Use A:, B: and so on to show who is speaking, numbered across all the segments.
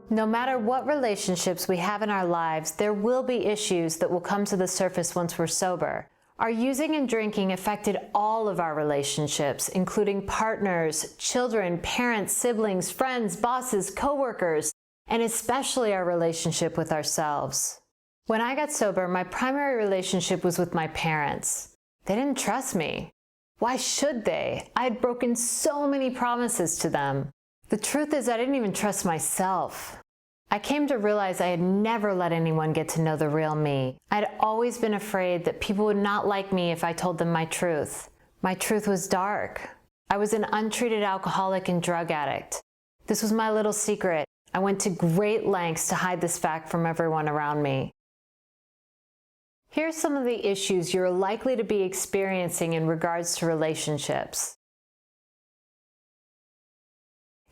A: No matter what relationships we have in our lives, there will be issues that will come to the surface once we're sober. Our using and drinking affected all of our relationships, including partners, children, parents, siblings, friends, bosses, coworkers, and especially our relationship with ourselves. When I got sober, my primary relationship was with my parents. They didn't trust me. Why should they? I had broken so many promises to them. The truth is, I didn't even trust myself. I came to realize I had never let anyone get to know the real me. I had always been afraid that people would not like me if I told them my truth. My truth was dark. I was an untreated alcoholic and drug addict. This was my little secret. I went to great lengths to hide this fact from everyone around me. Here are some of the issues you're likely to be experiencing in regards to relationships.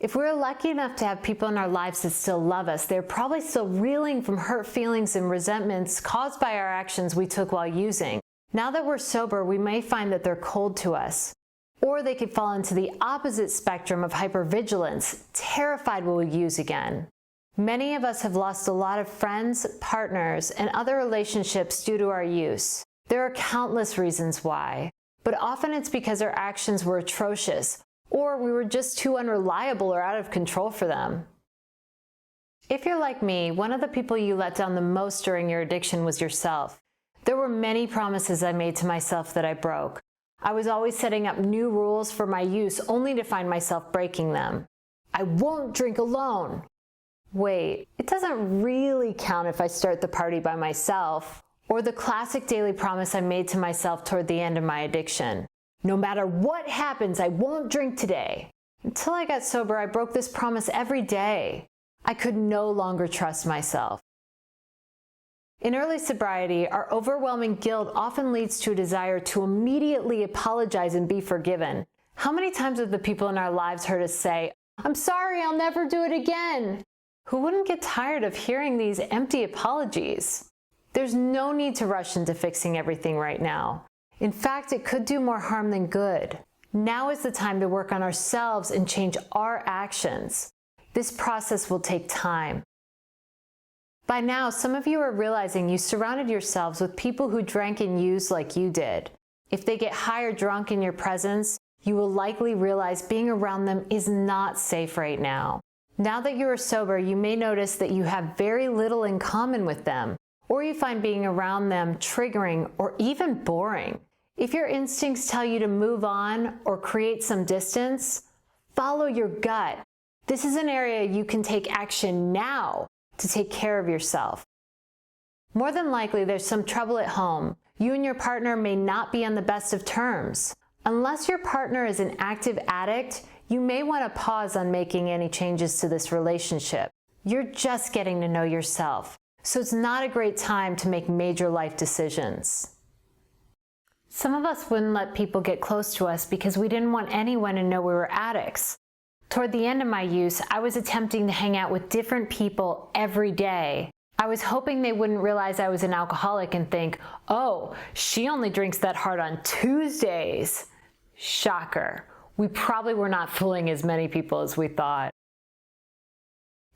A: If we're lucky enough to have people in our lives that still love us, they're probably still reeling from hurt feelings and resentments caused by our actions we took while using. Now that we're sober, we may find that they're cold to us. Or they could fall into the opposite spectrum of hypervigilance, terrified we'll use again. Many of us have lost a lot of friends, partners, and other relationships due to our use. There are countless reasons why, but often it's because our actions were atrocious, or we were just too unreliable or out of control for them. If you're like me, one of the people you let down the most during your addiction was yourself. There were many promises I made to myself that I broke. I was always setting up new rules for my use only to find myself breaking them. I won't drink alone. Wait, it doesn't really count if I start the party by myself. Or the classic daily promise I made to myself toward the end of my addiction. No matter what happens, I won't drink today. Until I got sober, I broke this promise every day. I could no longer trust myself. In early sobriety, our overwhelming guilt often leads to a desire to immediately apologize and be forgiven. How many times have the people in our lives heard us say, "I'm sorry, I'll never do it again"? Who wouldn't get tired of hearing these empty apologies? There's no need to rush into fixing everything right now. In fact, it could do more harm than good. Now is the time to work on ourselves and change our actions. This process will take time. By now, some of you are realizing you surrounded yourselves with people who drank and used like you did. If they get high or drunk in your presence, you will likely realize being around them is not safe right now. Now that you are sober, you may notice that you have very little in common with them, or you find being around them triggering or even boring. If your instincts tell you to move on or create some distance, follow your gut. This is an area you can take action now to take care of yourself. More than likely, there's some trouble at home. You and your partner may not be on the best of terms. Unless your partner is an active addict, you may want to pause on making any changes to this relationship. You're just getting to know yourself, so it's not a great time to make major life decisions. Some of us wouldn't let people get close to us because we didn't want anyone to know we were addicts. Toward the end of my use, I was attempting to hang out with different people every day. I was hoping they wouldn't realize I was an alcoholic and think, "Oh, she only drinks that hard on Tuesdays." Shocker. We probably were not fooling as many people as we thought.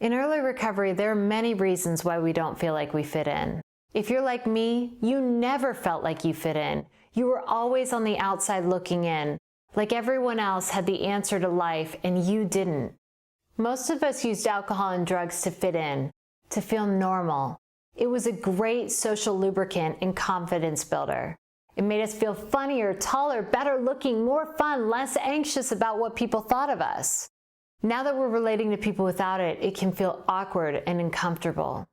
A: In early recovery, there are many reasons why we don't feel like we fit in. If you're like me, you never felt like you fit in. You were always on the outside looking in, like everyone else had the answer to life and you didn't. Most of us used alcohol and drugs to fit in, to feel normal. It was a great social lubricant and confidence builder. It made us feel funnier, taller, better looking, more fun, less anxious about what people thought of us. Now that we're relating to people without it, it can feel awkward and uncomfortable.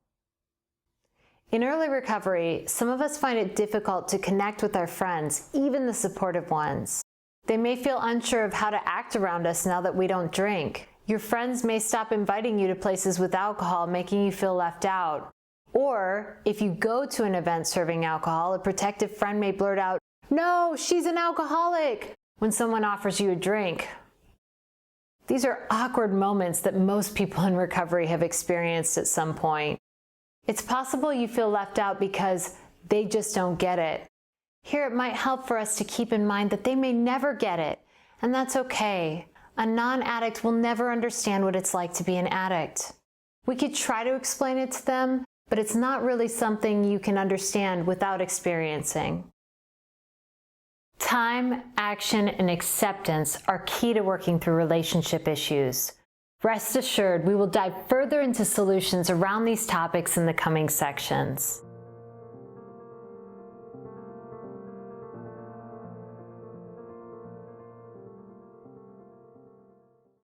A: In early recovery, some of us find it difficult to connect with our friends, even the supportive ones. They may feel unsure of how to act around us now that we don't drink. Your friends may stop inviting you to places with alcohol, making you feel left out. Or, if you go to an event serving alcohol, a protective friend may blurt out, "No, she's an alcoholic," when someone offers you a drink. These are awkward moments that most people in recovery have experienced at some point. It's possible you feel left out because they just don't get it. Here, it might help for us to keep in mind that they may never get it, and that's okay. A non-addict will never understand what it's like to be an addict. We could try to explain it to them, but it's not really something you can understand without experiencing. Time, action, and acceptance are key to working through relationship issues. Rest assured, we will dive further into solutions around these topics in the coming sections.